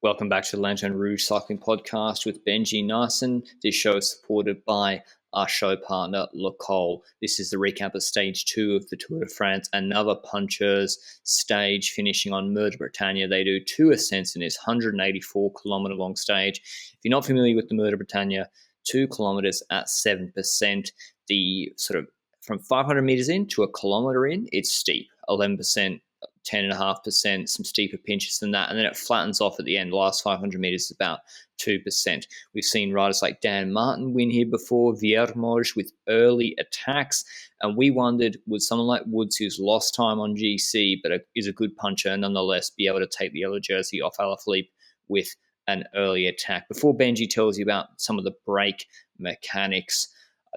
Welcome back to the Lanterne Rouge Cycling Podcast with Benji Naesen. This show is supported by our show partner, Le Col. This is the recap of Stage 2 of the Tour de France, another punchers stage finishing on Mur de Bretagne. They do 2 ascents in this 184-kilometre long stage. If you're not familiar with the Mur de Bretagne, 2 kilometres at 7%. The sort of from 500 metres in to a kilometre in, it's steep, 11%. 10.5%, some steeper pinches than that, and then it flattens off at the end. The last 500 metres is about 2%. We've seen riders like Dan Martin win here before, Viermoz with early attacks, and we wondered, would someone like Woods, who's lost time on GC but is a good puncher, nonetheless be able to take the yellow jersey off Alaphilippe with an early attack? Before Benji tells you about some of the break mechanics,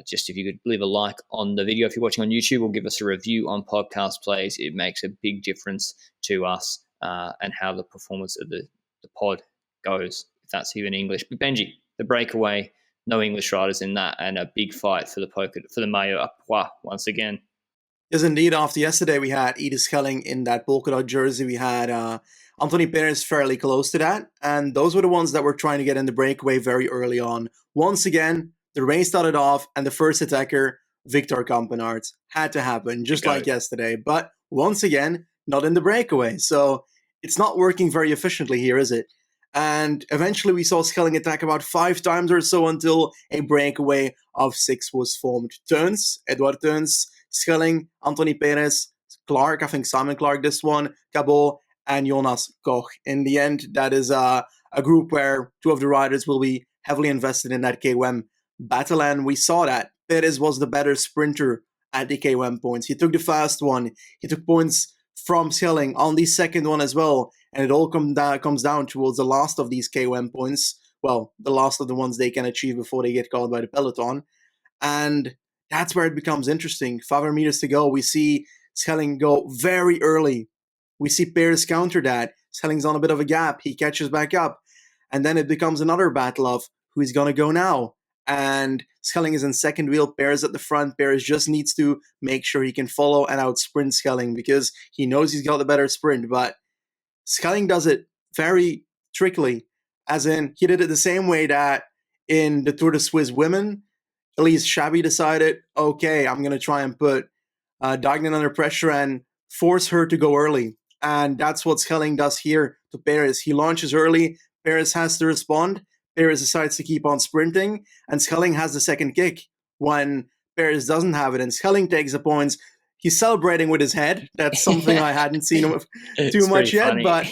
just if you could leave a like on the video if you're watching on YouTube, or give us a review on podcast plays. It makes a big difference to us and how the performance of the pod goes, if that's even English. But Benji, the breakaway, no English riders in that, and a big fight for the maillot à pois once again. Yes, indeed. After yesterday, we had Edith Schelling in that polka dot jersey. We had Anthony Perez fairly close to that. And those were the ones that were trying to get in the breakaway very early on. Once again, the race started off, and the first attacker, Victor Campenaerts, had to happen, just like yesterday. But once again, not in the breakaway. So it's not working very efficiently here, is it? And eventually we saw Schelling attack about 5 times or so until a breakaway of 6 was formed. Teuns, Edward Teuns, Schelling, Anthony Perez, Clark, I think Simon Clark this one, Cabot, and Jonas Koch. In the end, that is a group where 2 of the riders will be heavily invested in that KOM battle, and we saw that Perez was the better sprinter at the KOM points. He took the fast one. He took points from Schelling on the second one as well, and it all comes down towards the last of these KOM points. Well, the last of the ones they can achieve before they get caught by the peloton, and that's where it becomes interesting. 500 meters to go. We see Schelling go very early. We see Perez counter that. Schelling's on a bit of a gap. He catches back up, and then it becomes another battle of who's going to go now. And Schelling is in second wheel, Perez at the front. Perez just needs to make sure he can follow and outsprint Schelling because he knows he's got the better sprint. But Schelling does it very trickily, as in he did it the same way that in the Tour de Suisse women, Elise Chabbey decided, okay, I'm going to try and put Dagnan under pressure and force her to go early. And that's what Schelling does here to Perez. He launches early. Perez has to respond. Perez decides to keep on sprinting, and Schelling has the second kick when Perez doesn't have it, and Schelling takes the points. He's celebrating with his head. That's something I hadn't seen him too much yet, funny. But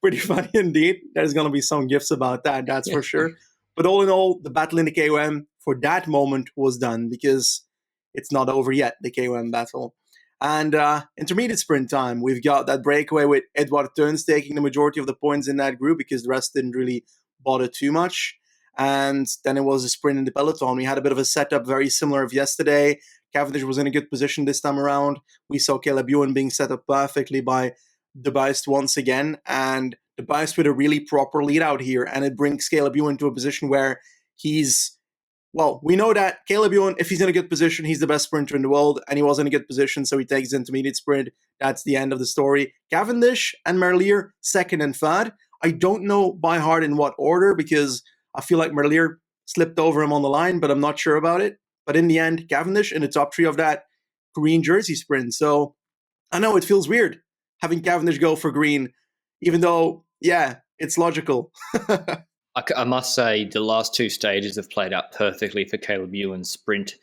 pretty funny indeed. There's going to be some gifs about that, that's for sure. But all in all, the battle in the KOM for that moment was done because it's not over yet, the KOM battle. And intermediate sprint time, we've got that breakaway with Edward Teuns taking the majority of the points in that group because the rest didn't really bother too much. And then it was a sprint in the peloton. We had a bit of a setup very similar of yesterday. Cavendish was in a good position this time around. We saw Caleb Ewan being set up perfectly by De Buist once again, and De Buist with a really proper lead out here, and it brings Caleb Ewan to a position where we know that Caleb Ewan, if he's in a good position, he's the best sprinter in the world, and he was in a good position, so he takes the intermediate sprint. That's the end of the story. Cavendish and Merlier, second and third. I don't know by heart in what order because I feel like Merlier slipped over him on the line, but I'm not sure about it. But in the end, Cavendish in the top 3 of that green jersey sprint. So I know it feels weird having Cavendish go for green, even though, yeah, it's logical. I must say the last 2 stages have played out perfectly for Caleb Ewan's sprint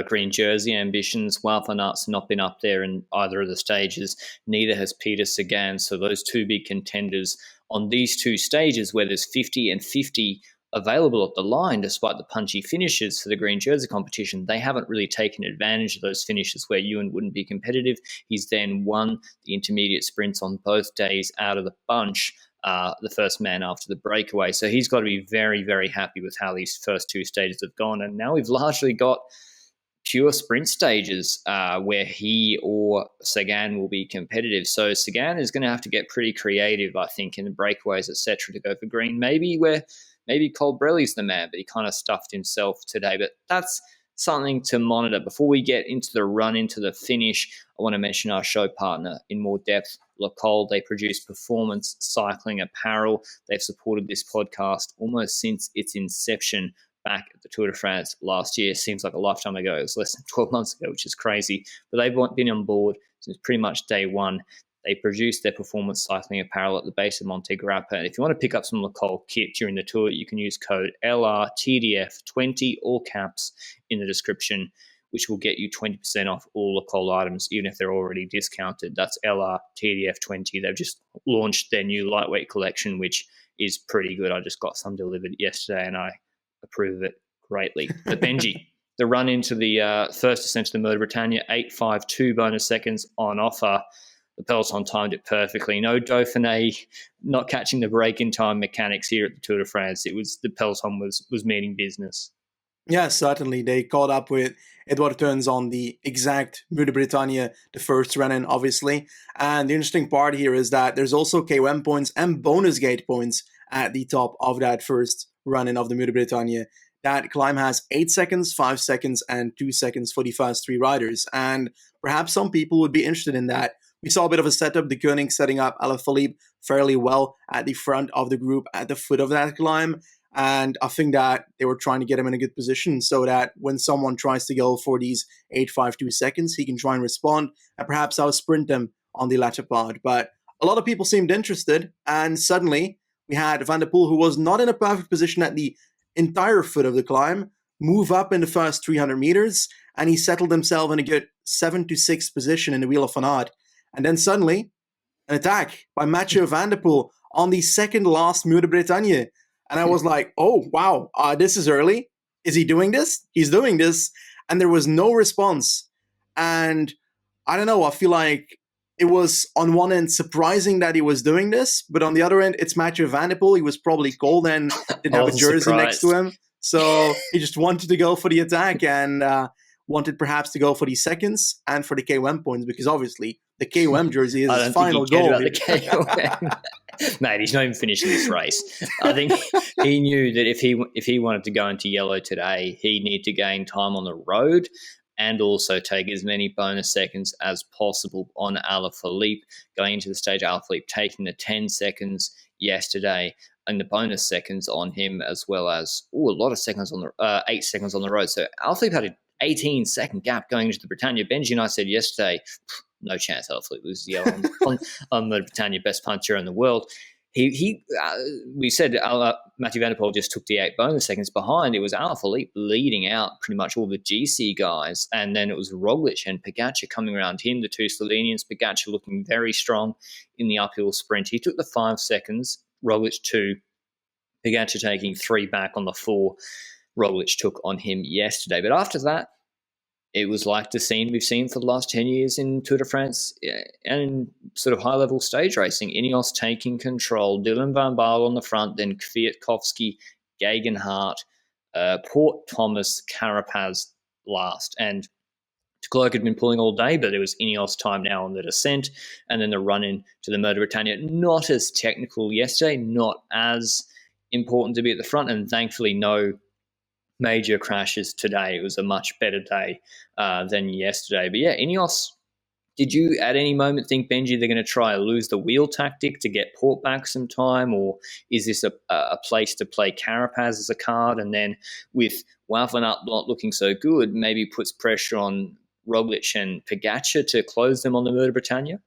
green jersey ambitions. Wout van Aert's not been up there in either of the stages. Neither has Peter Sagan. So those 2 big contenders on these 2 stages where there's 50 and 50 available at the line, despite the punchy finishes for the green jersey competition, they haven't really taken advantage of those finishes where Ewan wouldn't be competitive. He's then won the intermediate sprints on both days out of the bunch. The first man after the breakaway. So he's got to be very, very happy with how these first 2 stages have gone. And now we've largely got pure sprint stages where he or Sagan will be competitive. So Sagan is going to have to get pretty creative, I think, in the breakaways, etc., to go for green. Maybe Colbrelli's the man, but he kind of stuffed himself today. But that's something to monitor. Before we get into the run into the finish, I want to mention our show partner in more depth, Lacole. They produce performance cycling apparel. They've supported this podcast almost since its inception back at the Tour de France last year. Seems like a lifetime ago. It was less than 12 months ago, which is crazy. But they've been on board since pretty much day one. They produce their performance cycling apparel at the base of Monte Grappa. And if you want to pick up some Lacole kit during the tour, you can use code LRTDF20, all caps, in the description, which will get you 20% off all Lacole items, even if they're already discounted. That's LRTDF20. They've just launched their new lightweight collection, which is pretty good. I just got some delivered yesterday, and I approve of it greatly. But Benji, the run into the first ascent to the Mur de Bretagne, 8:52 bonus seconds on offer. The peloton timed it perfectly. No Dauphiné, not catching the break in time mechanics here at the Tour de France. It was the peloton was meaning business. Yeah, certainly. They caught up with Edouard Teuns on the exact Mur de Bretagne, the first run-in, obviously. And the interesting part here is that there's also KOM points and bonus gate points at the top of that first run-in of the Mur de Bretagne. That climb has 8 seconds, 5 seconds, and 2 seconds for the first three riders. And perhaps some people would be interested in that. We saw a bit of a setup, the Koenig setting up Alaphilippe fairly well at the front of the group at the foot of that climb. And I think that they were trying to get him in a good position so that when someone tries to go for these 8:52 seconds, he can try and respond and perhaps outsprint them on the latter part. But a lot of people seemed interested, and suddenly we had Van der Poel, who was not in a perfect position at the entire foot of the climb, move up in the first 300 meters, and he settled himself in a good 7 to 6 position in the Wheel of Van Aert. And then suddenly, an attack by Mathieu Van der Poel on the second last Mur de Bretagne. And I was like, oh, wow, this is early. Is he doing this? He's doing this. And there was no response. And I don't know, I feel like it was on one end surprising that he was doing this, but on the other end, it's Mathieu Van der Poel. He was probably cold and didn't have a jersey next to him. So he just wanted to go for the attack and wanted perhaps to go for the seconds and for the KOM points, because obviously the KOM jersey is his final goal. About the KOM. Mate, he's not even finishing this race. I think he knew that if he wanted to go into yellow today, he needed to gain time on the road and also take as many bonus seconds as possible on Alaphilippe. Going into the stage, Alaphilippe taking the 10 seconds yesterday and the bonus seconds on him, as well as a lot of seconds on the 8 seconds on the road. So Alaphilippe had an 18-second gap going into the Bretagne. Benji and I said yesterday, no chance Alaphilippe was yellow on the Bretagne, best puncher in the world. We said Mathieu Van der Poel just took the 8 bonus seconds behind. It was Alaphilippe leading out pretty much all the GC guys, and then it was Roglic and Pogacar coming around him, the two Slovenians. Pogacar looking very strong in the uphill sprint. He took the 5 seconds, Roglic 2, Pogacar taking 3 back on the 4 Roglic took on him yesterday. But after that, it was like the scene we've seen for the last 10 years in Tour de France and in sort of high-level stage racing. Ineos taking control, Dylan van Baarle on the front, then Kwiatkowski, Gegenhardt, Port Thomas, Carapaz last. And de Klerk had been pulling all day, but it was Ineos time now on the descent, and then the run-in to the Mur de Bretagne. Not as technical yesterday, not as important to be at the front, and thankfully no major crashes today. It was a much better day than yesterday. But yeah, Ineos, did you at any moment think, Benji, they're going to try a lose the wheel tactic to get Port back some time? Or is this a place to play Carapaz as a card? And then with Wout van Aert not looking so good, maybe puts pressure on Roglic and Pogacar to close them on the Mur de Bretagne?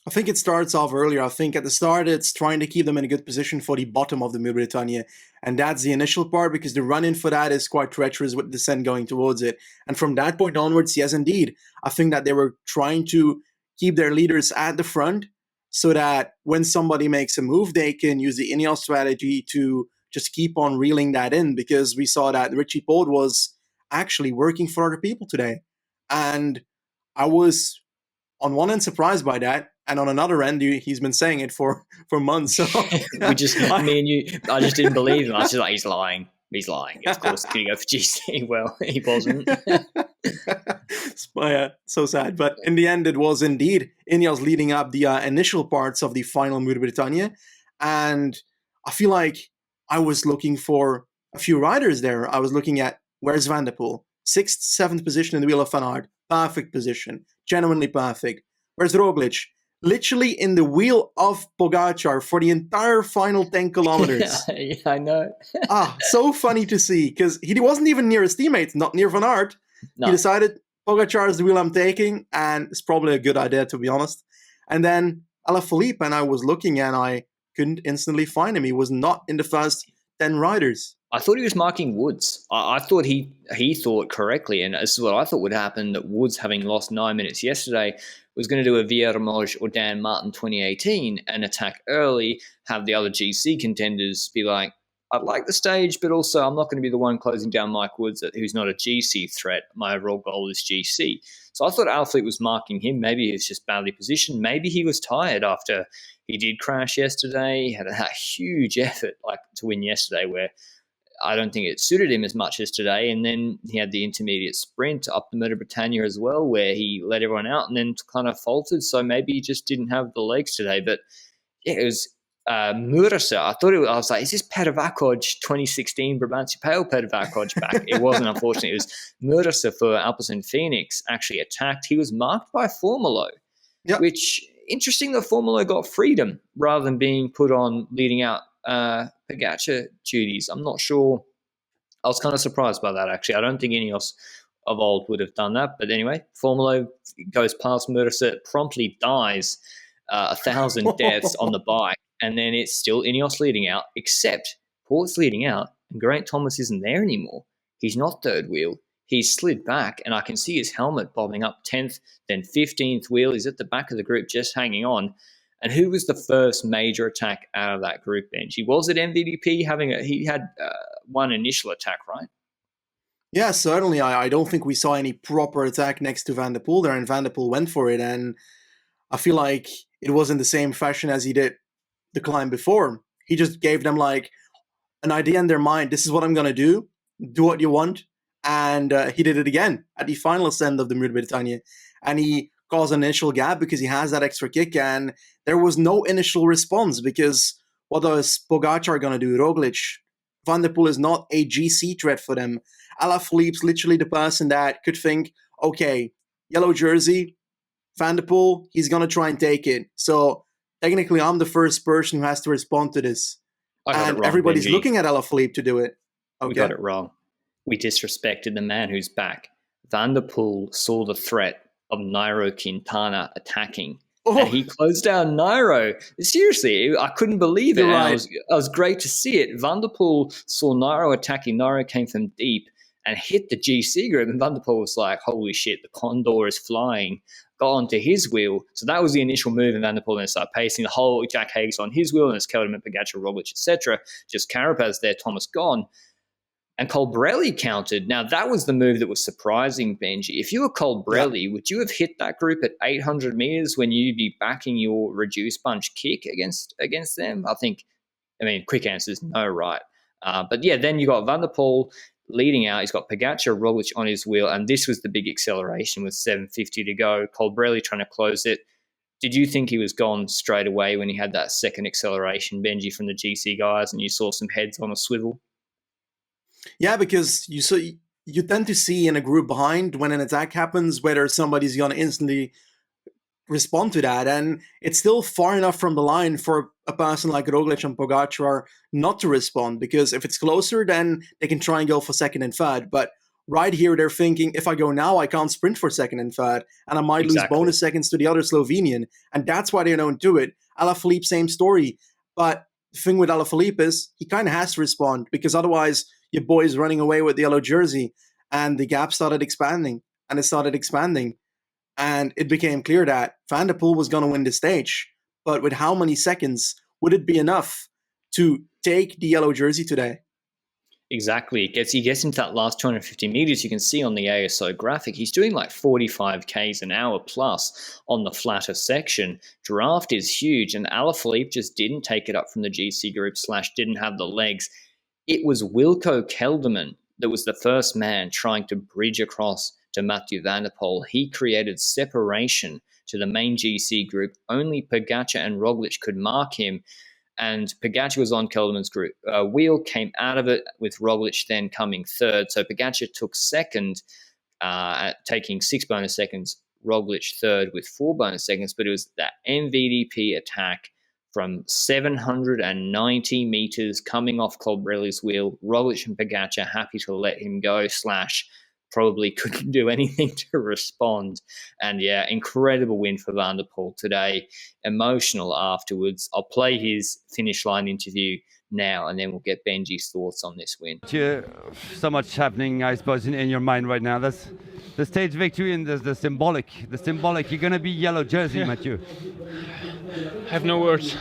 I think it starts off earlier. I think at the start, it's trying to keep them in a good position for the bottom of the Mur de Bretagne. And that's the initial part, because the run-in for that is quite treacherous with descent going towards it. And from that point onwards, yes, indeed, I think that they were trying to keep their leaders at the front so that when somebody makes a move, they can use the Ineos strategy to just keep on reeling that in, because we saw that Richie Porte was actually working for other people today. And I was on one end surprised by that, and on another end, he's been saying it for months. So I just didn't believe him. I was just like, he's lying. He's lying. Of course, could he go for GC? Well, he wasn't. So sad. But in the end, it was indeed Ineos leading up the initial parts of the final Mur de Bretagne. And I feel like I was looking for a few riders there. I was looking at, where's Van der Poel? 6th, 7th position in the wheel of Van Aert. Perfect position. Genuinely perfect. Where's Roglic? Literally in the wheel of Pogacar for the entire final 10 kilometers. Yeah, I know. So funny to see, because he wasn't even near his teammates, not near Van Aert. No. He decided, Pogacar is the wheel I'm taking, and it's probably a good idea, to be honest. And then Alaphilippe, and I was looking, and I couldn't instantly find him. He was not in the first 10 riders. I thought he was marking Woods. I thought he thought correctly, and this is what I thought would happen, that Woods, having lost 9 minutes yesterday, was going to do a Viermoz or Dan Martin 2018 and attack early, have the other GC contenders be like, I'd like the stage, but also I'm not going to be the one closing down Mike Woods, who's not a GC threat. My overall goal is GC. So I thought Alaphilippe was marking him. Maybe he was just badly positioned. Maybe he was tired after he did crash yesterday. He had a huge effort to win yesterday, where I don't think it suited him as much as today. And then he had the intermediate sprint up the Mur de Bretagne as well, where he let everyone out and then kind of faltered. So maybe he just didn't have the legs today. But yeah, it was Murasa. I was like, is this Pedavacoj 2016 Brabantse Pale Pedavacoj back? It wasn't, unfortunately. It was Murasa for Alpecin Phoenix actually attacked. He was marked by Formolo, which, interesting that Formolo got freedom rather than being put on leading out Pogacar duties. I'm not sure. I was kind of surprised by that, actually. I don't think Ineos of old would have done that. But anyway, Formolo goes past Murasa, promptly dies 1,000 deaths on the bike. And then it's still Ineos leading out, except Port's leading out, and Geraint Thomas isn't there anymore. He's not third wheel. He's slid back, and I can see his helmet bobbing up 10th, then 15th wheel. He's at the back of the group just hanging on. And who was the first major attack out of that group, Benji? Was it MVDP? He had one initial attack, right? Yeah, certainly. I don't think we saw any proper attack next to Van der Poel there, and Van der Poel went for it. And I feel like it was in the same fashion as he did the climb before. He just gave them an idea in their mind. This is what I'm going to do. Do what you want. And he did it again at the final ascent of the Mur de Bretagne. And he caused an initial gap because he has that extra kick. And there was no initial response because what is Pogacar going to do? Roglic, Van der Poel is not a GC threat for them. Alaphilippe's literally the person that could think, okay, yellow jersey, Van der Poel, he's going to try and take it. So technically, I'm the first person who has to respond to this. And wrong, everybody's Benji. Looking at Alaphilippe to do it. Okay. We got it wrong. We disrespected the man who's back. Van der Poel saw the threat of Nairo Quintana attacking. And he closed down Nairo. Seriously, I couldn't believe it. Right. It was great to see it. Van der Poel saw Nairo attacking. Nairo came from deep and hit the GC group. And Van der Poel was like, holy shit, the Condor is flying. Got onto his wheel. So that was the initial move, and Van der Poel then started pacing. The whole Jack Haig's on his wheel, and it's Kelderman, Pogacar, Roglic, etc. Just Carapaz there, Thomas gone. And Colbrelli countered. Now, that was the move that was surprising, Benji. If you were Colbrelli, would you have hit that group at 800 meters when you'd be backing your reduced bunch kick against them? Quick answer is no, right? But yeah, then you got Van der Poel leading out. He's got Pogacar, Roglic on his wheel, and this was the big acceleration with 7:50 to go. Colbrelli trying to close it. Did you think he was gone straight away when he had that second acceleration, Benji, from the GC guys, and you saw some heads on a swivel? Yeah, because you tend to see in a group behind when an attack happens whether somebody's going to instantly respond to that. And it's still far enough from the line for a person like Roglic and Pogacar not to respond, because if it's closer, then they can try and go for second and third. But right here, they're thinking, if I go now, I can't sprint for second and third, and I might lose bonus seconds to the other Slovenian. And that's why they don't do it. Alaphilippe, same story. But the thing with Alaphilippe is he kind of has to respond, because otherwise your boy's running away with the yellow jersey. And the gap started expanding, and it started expanding. And it became clear that Van der Poel was going to win the stage. But with how many seconds would it be enough to take the yellow jersey today? Exactly. He gets into that last 250 meters. You can see on the ASO graphic, he's doing like 45 Ks an hour plus on the flatter section. Draft is huge, and Alaphilippe just didn't take it up from the GC group / didn't have the legs. It was Wilco Kelderman that was the first man trying to bridge across to Mathieu van der Poel. He created separation to the main GC group. Only Pogacar and Roglic could mark him. and Pogacar was on Kelderman's group wheel, came out of it with Roglic then coming third. So Pogacar took second, taking 6 bonus seconds, Roglic third with 4 bonus seconds, but it was that MVDP attack from 790 meters coming off Colbrelli's wheel. Roglic and Pogacar happy to let him go / probably couldn't do anything to respond. And yeah, incredible win for Van der Poel today. Emotional afterwards. I'll play his finish line interview now, and then we'll get Benji's thoughts on this win. So much happening, I suppose, in your mind right now. That's the stage victory and the symbolic. You're going to be yellow jersey, Mathieu. I have no words.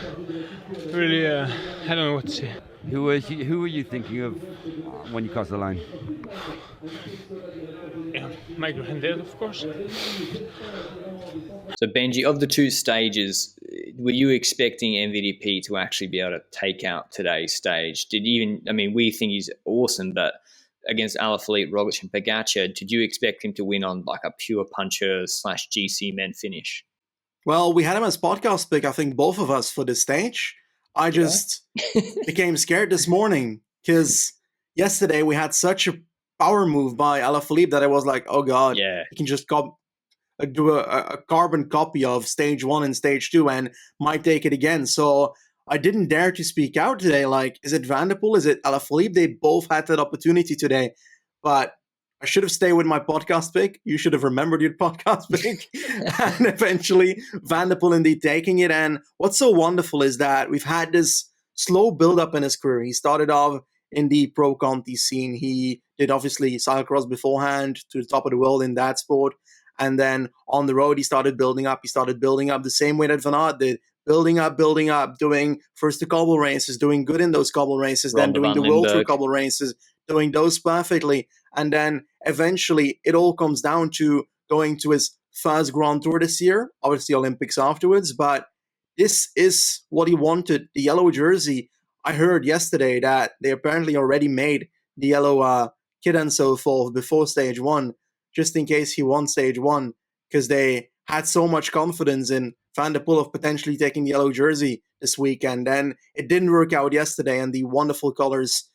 Really, I don't know what to say. Who were you thinking of when you crossed the line? Yeah, my granddad, of course. So Benji, of the two stages, were you expecting MVDP to actually be able to take out today's stage? We think he's awesome, but against Alaphilippe, Roglic and Pogacar, did you expect him to win on like a pure puncher / GC men finish? Well, we had him as podcast pick, I think both of us, for this stage. I just became scared this morning because yesterday we had such a power move by Alaphilippe that I was like, oh God, he can just do a carbon copy of stage 1 and stage 2 and might take it again. So I didn't dare to speak out today. Like, is it Van der Poel? Is it Alaphilippe? They both had that opportunity today. But I should have stayed with my podcast pick. You should have remembered your podcast pick. And eventually, Van der Poel indeed taking it. And what's so wonderful is that we've had this slow build-up in his career. He started off in the pro Conti scene. He did obviously cyclocross beforehand to the top of the world in that sport. And then on the road, he started building up. He started building up the same way that Van Aert did. Building up, doing first the cobble races, doing good in those cobble races, then doing the World Tour cobble races, doing those perfectly. And then eventually it all comes down to going to his first Grand Tour this year, obviously Olympics afterwards. But this is what he wanted, the yellow jersey. I heard yesterday that they apparently already made the yellow kit and so forth before stage 1, just in case he won stage 1, because they had so much confidence in Van der Poel of potentially taking the yellow jersey this weekend. Then it didn't work out yesterday and the wonderful colors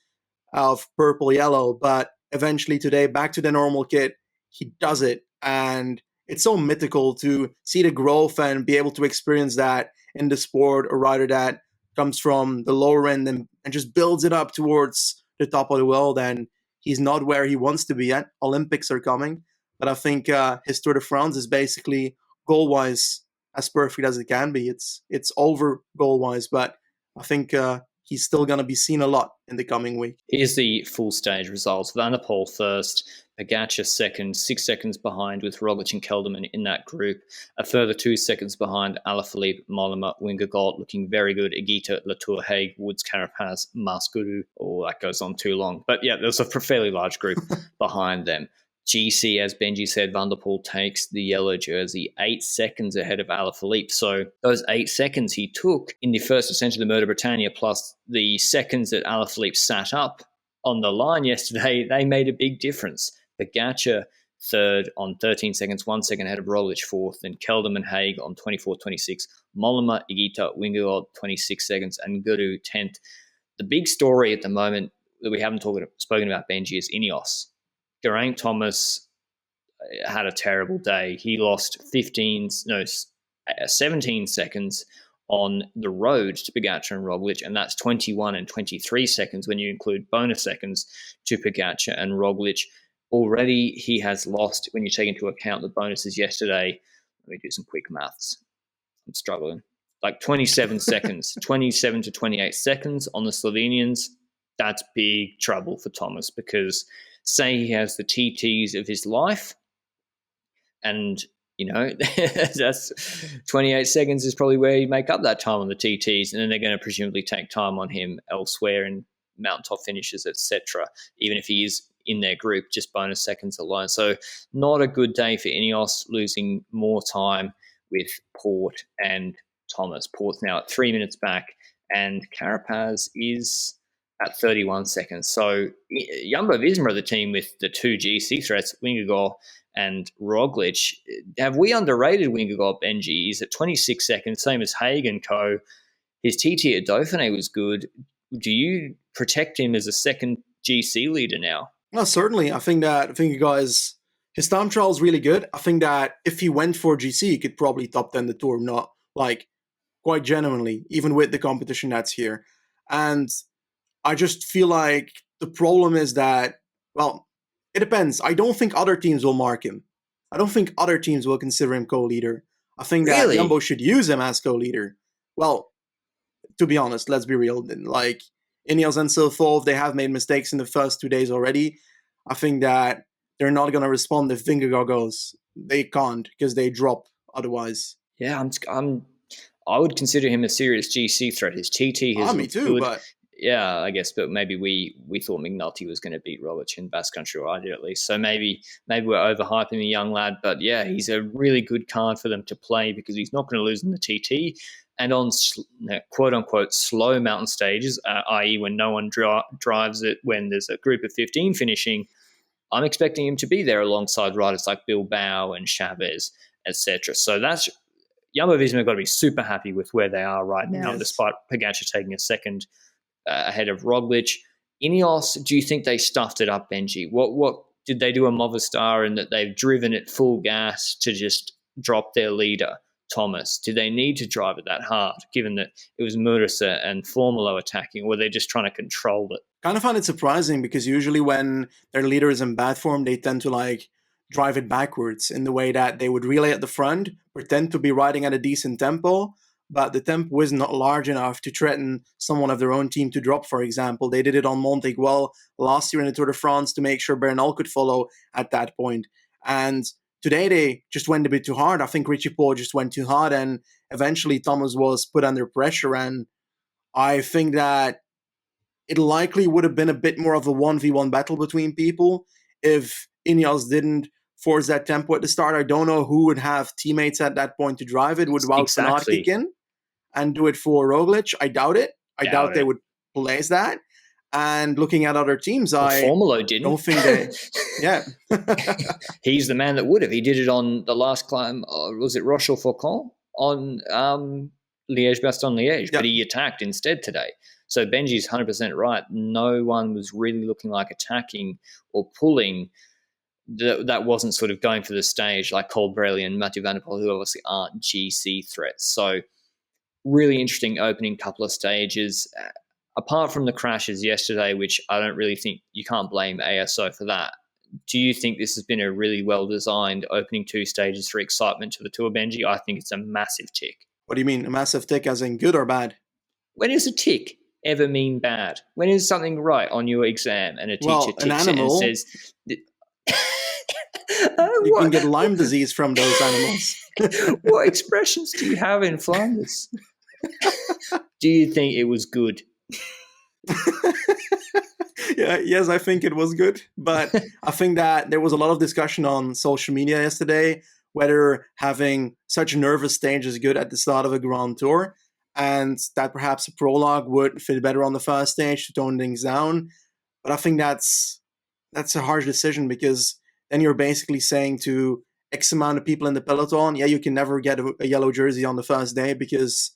of purple-yellow, but eventually today, back to the normal kit, he does it. And it's so mythical to see the growth and be able to experience that in the sport, a rider that comes from the lower end and just builds it up towards the top of the world. And he's not where he wants to be yet. Olympics are coming. But I think his Tour de France is basically goal-wise as perfect as it can be. It's over goal-wise, but I think he's still going to be seen a lot in the coming week. Here's the full stage results. Van der Poel first, Pogacar second, 6 seconds behind with Roglic and Kelderman in that group. A further 2 seconds behind Alaphilippe, Mollema, Wingegaard looking very good. Igita, Latour, Haig, Woods, Carapaz, Masguru. Oh, that goes on too long. But yeah, there's a fairly large group behind them. GC, as Benji said, Van der Poel takes the yellow jersey 8 seconds ahead of Alaphilippe. So those 8 seconds he took in the first ascent of the Mur de Bretagne, plus the seconds that Alaphilippe sat up on the line yesterday, they made a big difference. Pogacar third on 13 seconds, 1 second ahead of Roglic fourth, and Kelderman, Haig on 24.26. Mollema, Igita, Wingegaard 26 seconds, and Guru 10th. The big story at the moment that we haven't spoken about, Benji, is Ineos. Geraint Thomas had a terrible day. He lost 17 seconds on the road to Pogacar and Roglic, and that's 21 and 23 seconds when you include bonus seconds to Pogacar and Roglic. Already he has lost, when you take into account the bonuses yesterday, let me do some quick maths. I'm struggling. Like 27 seconds, 27 to 28 seconds on the Slovenians. That's big trouble for Thomas because say he has the TTs of his life and, that's 28 seconds is probably where you make up that time on the TTs, and then they're going to presumably take time on him elsewhere in mountaintop finishes, etc., even if he is in their group, just bonus seconds alone. So not a good day for Ineos, losing more time with Port and Thomas. Port's now at 3 minutes back, and Carapaz is at 31 seconds. So Jumbo-Visma are the team with the two GC threats, Wingegaard and Roglic. Have we underrated Wingegaard, Benji? He's at 26 seconds, same as Haig and co. his TT at Dauphiné was good. Do you protect him as a second GC leader now? No, certainly. I think you guys, his time trial is really good. I think that if he went for GC, he could probably top 10 the Tour, not like quite genuinely, even with the competition that's here. And I just feel like the problem is that, well, it depends. I don't think other teams will mark him. I don't think other teams will consider him co-leader. I think that Really? Jumbo should use him as co-leader. Well, to be honest, let's be real. Like, Ineos and Silthol, they have made mistakes in the first 2 days already. I think that they're not going to respond if Vingegaard goes. They can't because they drop otherwise. Yeah, I would consider him a serious GC threat. His TT has Me too, good. but Yeah, I guess, but maybe we thought McNulty was going to beat Roglic in Basque Country, or I did at least. So maybe we're overhyping the young lad, but yeah, he's a really good card for them to play because he's not going to lose in the TT. And on quote unquote slow mountain stages, i.e., when no one drives it, when there's a group of 15 finishing, I'm expecting him to be there alongside riders like Bilbao and Chavez, etc. So that's Jumbo-Visma got to be super happy with where they are right now, Yes. despite Pogacar taking a second ahead of Roglic. Ineos, do you think they stuffed it up, Benji? What did they do a Movistar in that they've driven it full gas to just drop their leader, Thomas? Did they need to drive it that hard, given that it was Murisa and Formolo attacking, or were they just trying to control it? kind of find it surprising because usually when their leader is in bad form, they tend to like drive it backwards in the way that they would relay at the front, pretend to be riding at a decent tempo, but the tempo is not large enough to threaten someone of their own team to drop, for example. They did it on Monteiguel last year in the Tour de France to make sure Bernal could follow at that point. And today they just went a bit too hard. I think Richie Porte just went too hard, and eventually Thomas was put under pressure. And I think that it likely would have been a bit more of a 1v1 battle between people if Ineos didn't force that tempo at the start. I don't know who would have teammates at that point to drive it. Would Wout van Aert kick in and do it for Roglic? I doubt it. I doubt they would place that. And looking at other teams, Formolo didn't. Don't think they... Yeah. He's the man that would have. He did it on the last climb. Was it Rochefoucauld on Liège-Bastogne-Liège? But he attacked instead today. So Benji's 100% right. No one was really looking like attacking or pulling. That wasn't sort of going for the stage like Colbrelli and Mathieu Van der Poel, who obviously aren't GC threats. So really interesting opening couple of stages. Apart from the crashes yesterday, which I don't really think you can't blame ASO for that. Do you think this has been a really well-designed opening two stages for excitement to the Tour, Benji? I think it's a massive tick. What do you mean? A massive tick as in good or bad? When does a tick ever mean bad? When is something right on your exam and a teacher ticks it and says... You can get Lyme disease from those animals. What expressions do you have in Flanders? Do you think it was good? Yes, I think it was good. But I think that there was a lot of discussion on social media yesterday whether having such a nervous stage is good at the start of a Grand Tour, and that perhaps a prologue would fit better on the first stage to tone things down. But I think that's a harsh decision, because then you're basically saying to X amount of people in the peloton, yeah, you can never get a yellow jersey on the first day because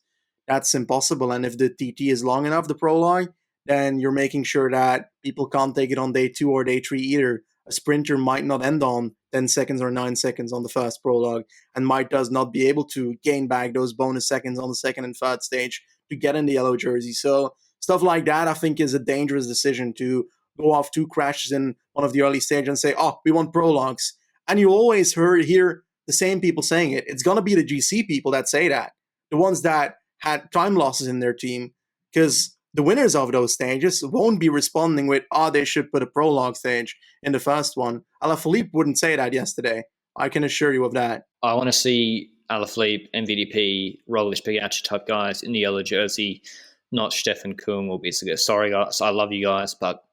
that's impossible. And if the TT is long enough, the prologue, then you're making sure that people can't take it on day 2 or day 3 either. A sprinter might not end on 10 seconds or 9 seconds on the first prologue and might does not be able to gain back those bonus seconds on the second and third stage to get in the yellow jersey. So stuff like that, I think, is a dangerous decision, to go off 2 crashes in one of the early stages and say, oh, we want prologues. And you always hear the same people saying it. It's going to be the GC people that say that, the ones that had time losses in their team, because the winners of those stages won't be responding with, they should put a prologue stage in the first one. Alaphilippe wouldn't say that yesterday. I can assure you of that. I want to see Alaphilippe, MVDP, Roglic, Pogacar type guys in the yellow jersey, not Stefan Kung or Bissiger. Sorry, guys, I love you guys, but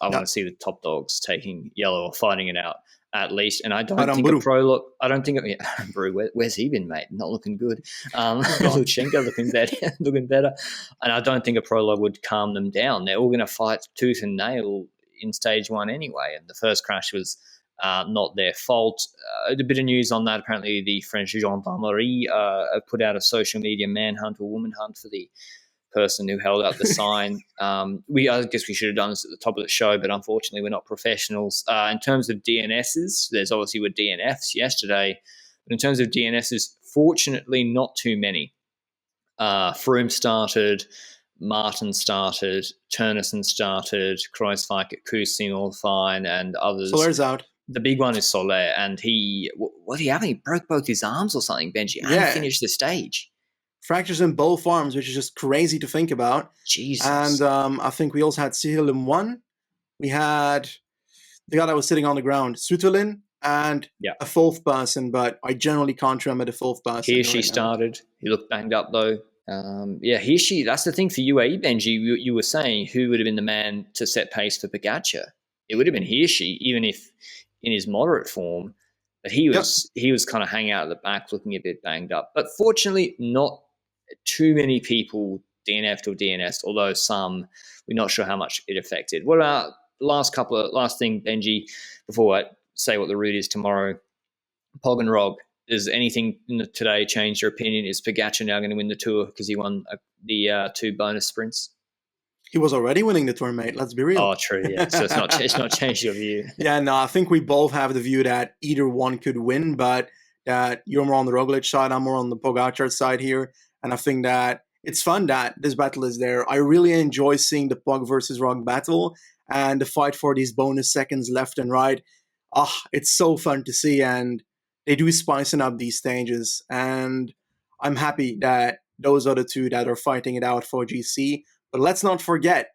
I want to see the top dogs taking yellow or fighting it out at least. And I don't think a prologue. I don't think where's he been, mate? Not looking good. Lutsenko looking better. And I don't think a prologue would calm them down. They're all going to fight tooth and nail in stage 1 anyway. And the first crash was not their fault. A bit of news on that. Apparently, the French gendarmerie put out a social media manhunt or woman hunt for the person who held up the sign. I guess we should have done this at the top of the show, but unfortunately, we're not professionals. In terms of DNSs, there's obviously were DNFs yesterday, but in terms of DNSs, fortunately, not too many. Froome started, Martin started, Turnison started, Kruijswijk at Koosing all fine, and others. Soler's out. The big one is Soler, and what did he have? He broke both his arms or something, Benji, and Yeah. finished the stage. Fractures in both arms, which is just crazy to think about. Jesus. And I think we also had Cyril in one. We had the guy that was sitting on the ground, Sutelin, and a fourth person, but I generally can't remember the fourth person. He started. He looked banged up, though. That's the thing for UAE, Benji. You were saying who would have been the man to set pace for Pogacar. It would have been Hirschi, even if in his moderate form. But he was kind of hanging out at the back, looking a bit banged up. But fortunately, not too many people DNF'd or DNS'd, although some, we're not sure how much it affected. What about last thing, Benji, before I say what the route is tomorrow? Pog and Rog, does anything today change your opinion? Is Pogacar now going to win the Tour because he won the 2 bonus sprints? He was already winning the Tour, mate. Let's be real. Oh, true. Yeah, so it's not changed your view. Yeah, no, I think we both have the view that either one could win, but that you're more on the Roglic side, I'm more on the Pogacar side here, and I think that it's fun that this battle is there. I really enjoy seeing the Pog versus Rog battle and the fight for these bonus seconds left and right. It's so fun to see, and they do spicing up these stages, and I'm happy that those are the two that are fighting it out for GC. But let's not forget,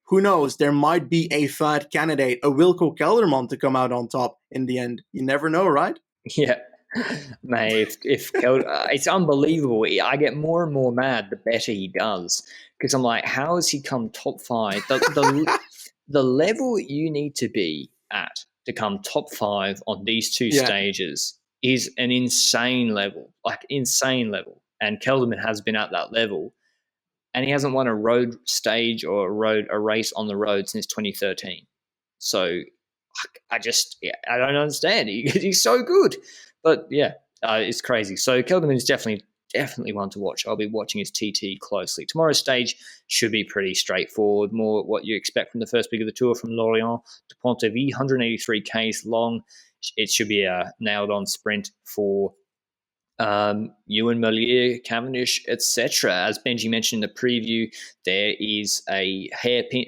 who knows, there might be a third candidate, a Wilco Kelderman, to come out on top in the end. You never know, right? Yeah. Mate, if it's unbelievable. I get more and more mad the better he does, because I'm like, how has he come top 5? The level you need to be at to come top 5 on these two stages is an insane level, and Kelderman has been at that level, and he hasn't won a road stage or a race on the road since 2013. So I don't understand. He's so good. But it's crazy. So Kelderman is definitely one to watch. I'll be watching his TT closely. Tomorrow's stage should be pretty straightforward. More what you expect from the first big of the Tour, from Lorient to Pontivy, 183 Ks long. It should be a nailed-on sprint for Ewan, Merlier, Cavendish, etc. As Benji mentioned in the preview, there is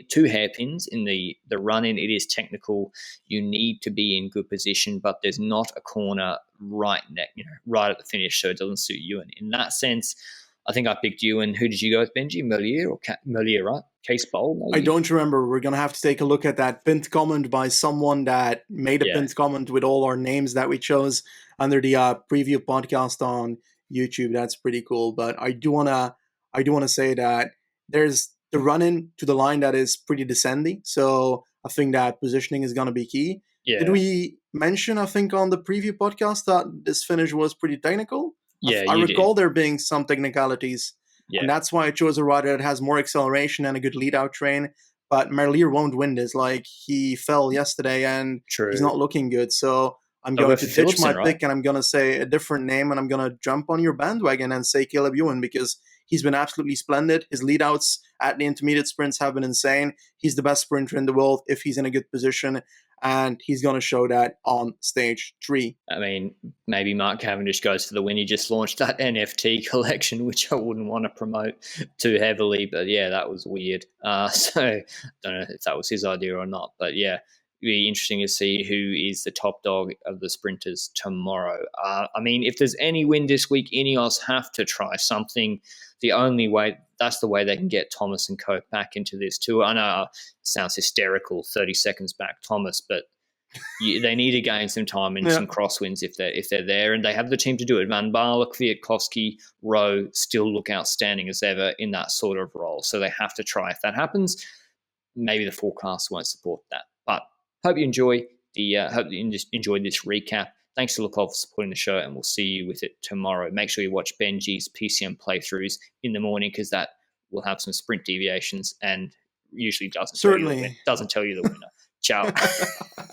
two hairpins in the run-in. It is technical. You need to be in good position, but there's not a corner right at the finish, so it doesn't suit Ewan. In that sense, I think I picked Ewan. Who did you go with, Benji? Merlier or Merlier, right? Case Bowl? I don't remember. We're going to have to take a look at that pinned comment by someone that made a pinned comment with all our names that we chose under the preview podcast on YouTube. That's pretty cool. But I do want to say that there's the run-in to the line that is pretty descending. So I think that positioning is going to be key. Yeah. Did we mention, I think, on the preview podcast that this finish was pretty technical? Yeah, I recall there being some technicalities. Yeah. And that's why I chose a rider that has more acceleration and a good lead-out train. But Merlier won't win this. Like, he fell yesterday and he's not looking good. So I'm going to ditch my pick and I'm going to say a different name, and I'm going to jump on your bandwagon and say Caleb Ewan, because he's been absolutely splendid. His lead-outs at the intermediate sprints have been insane. He's the best sprinter in the world if he's in a good position, and he's going to show that on stage 3. I mean, maybe Mark Cavendish goes for the win. He just launched that NFT collection, which I wouldn't want to promote too heavily, but yeah, that was weird. So I don't know if that was his idea or not, but yeah, it'd be interesting to see who is the top dog of the sprinters tomorrow. I mean, if there's any win this week, Ineos have to try something. The only way, that's the way they can get Thomas and Cope back into this tour. I know it sounds hysterical, 30 seconds back Thomas, but they need to gain some time and some crosswinds if they're there, and they have the team to do it. Van Baarle, Kwiatkowski, Rowe still look outstanding as ever in that sort of role, so they have to try. If that happens, maybe the forecast won't support that. But hope you enjoyed this recap. Thanks to Lukov for supporting the show, and we'll see you with it tomorrow. Make sure you watch Benji's PCM playthroughs in the morning, because that will have some sprint deviations and usually doesn't tell you the winner. Ciao.